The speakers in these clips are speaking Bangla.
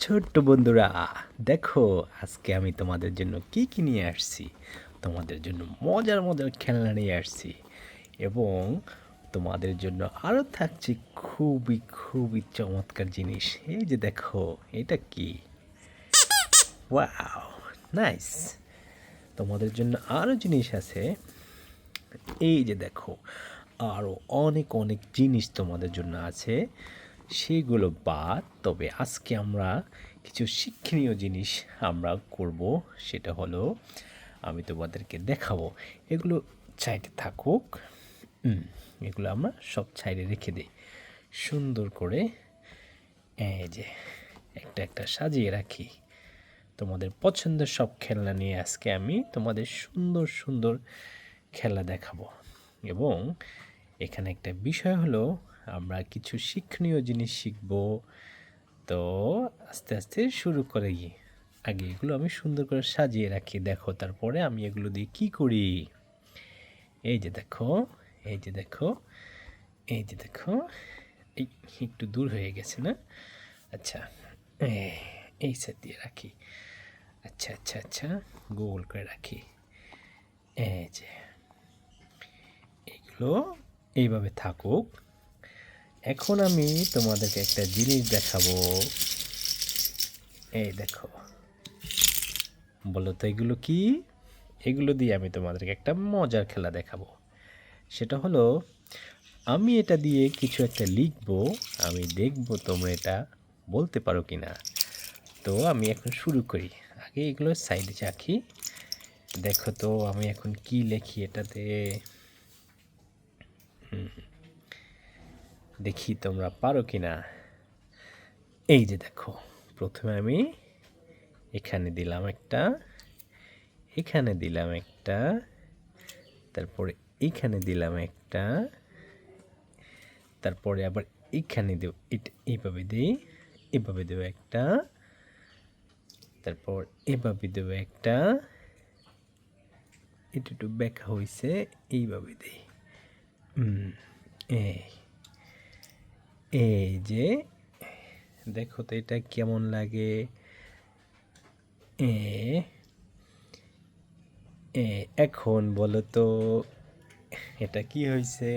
ছোট্ট বন্ধুরা, দেখো আজকে আমি তোমাদের জন্য কি নিয়ে আসছি। তোমাদের জন্য মজার মজার খেলনা নিয়ে আসছি এবং তোমাদের জন্য আরও থাকছে খুবই খুবই চমৎকার জিনিস। এই যে দেখো, এটা কি? Wow, nice. তোমাদের জন্য আরও জিনিস আছে। এই যে দেখো, আরও অনেক অনেক জিনিস তোমাদের জন্য আছে। সেগুলো বাদ, তবে আজকে আমরা কিছু শিক্ষণীয় জিনিস আমরা করব। সেটা হলো আমি তোমাদেরকে দেখাবো। এগুলো সাইডে থাকুক। এগুলো আমরা সব সাইডে রেখে দিই সুন্দর করে। এই যে একটা একটা সাজিয়ে রাখি। তোমাদের পছন্দের সব খেলনা নিয়ে আজকে আমি তোমাদের সুন্দর সুন্দর খেলা দেখাবো। এবং এখানে একটা বিষয় হলো, আমরা কিছু শিক্ষণীয় জিনিস শিখব। তো আস্তে আস্তে শুরু করি। আগে এগুলো আমি সুন্দর করে সাজিয়ে রাখি, দেখো। তারপরে আমি এগুলো দিয়ে কি করি। এই যে দেখো, এই যে দেখো, এই যে দেখো। এই একটু দূর হয়ে গেছে না? আচ্ছা, এই সাইড দিয়ে রাখি। আচ্ছা আচ্ছা আচ্ছা, গোল করে রাখি। এই যে এগুলো এইভাবে থাকুক। এখন আমি তোমাদেরকে একটা জিনিস দেখাবো। এই দেখো, বলো তো এগুলো কি? এগুলো দিয়ে আমি তোমাদেরকে একটা মজার খেলা দেখাবো। সেটা হলো, আমি এটা দিয়ে কিছু একটা লিখবো। আমি দেখব তোমরা এটা বলতে পারো কি না। তো আমি এখন শুরু করি। আগে এগুলো সাইডে রাখি। দেখো তো আমি এখন কি লিখি এটাতে। দেখি তোমরা পারো কি না। এই যে দেখো, প্রথমে আমি এখানে দিলাম একটা, এখানে দিলাম একটা, তারপরে এখানে দিলাম একটা, তারপরে আবার এখানে দেব। এটা এইভাবে দিই, এভাবে দেবো একটা, তারপর এভাবে দেবো একটা। এটা একটু ব্যাখ্যা হয়েছে, এইভাবে দিই। এই এই যে দেখো তো এটা কেমন লাগে। এ এখন বলো তো এটা কি হয়েছে।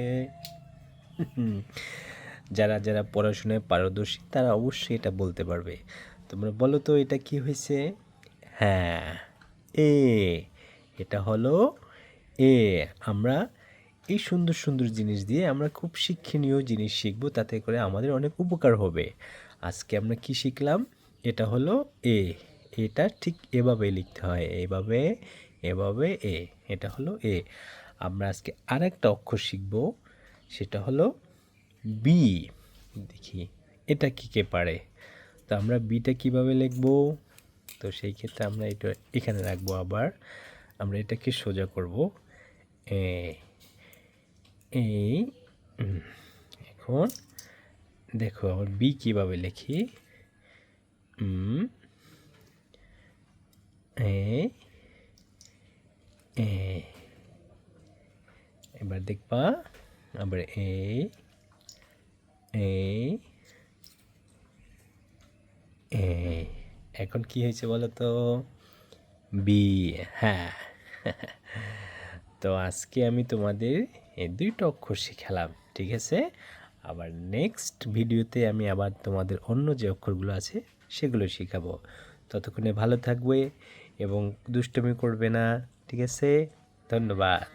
যারা যারা পড়াশোনায় পারদর্শী তারা অবশ্যই এটা বলতে পারবে। তোমরা বলো তো এটা কি হয়েছে। হ্যাঁ, এ। এটা হলো এ। আমরা এই সুন্দর সুন্দর জিনিস দিয়ে আমরা খুব শিক্ষণীয় জিনিস শিখবো, তাতে করে আমাদের অনেক উপকার হবে। আজকে আমরা কি শিখলাম? এটা হলো এ। এটা ঠিক এভাবে লিখতে হয়, এভাবে, এভাবে এ। এটা হলো এ। আমরা আজকে আরেকটা অক্ষর শিখবো, সেটা হলো বি। দেখি এটা কি কে পারে। তো আমরা বিটা কিভাবে লিখবো? তো সেই ক্ষেত্রে আমরা এটা এখানে রাখবো। আবার আমরা এটাকে সোজা করব। এই এখন দেখো আমার বি কিভাবে লিখি। এবার দেখবা আবার এই এই এখন কি হয়েছে বলো তো? বি। হ্যাঁ। তো আজকে আমি তোমাদের এই দুইটা অক্ষর শিখালাম, ঠিক আছে? আবার নেক্সট ভিডিওতে আমি আবার তোমাদের অন্য যে অক্ষরগুলো আছে সেগুলো শেখাবো। ততক্ষণে ভালো থাকবে এবং দুষ্টুমি করবে না, ঠিক আছে? ধন্যবাদ।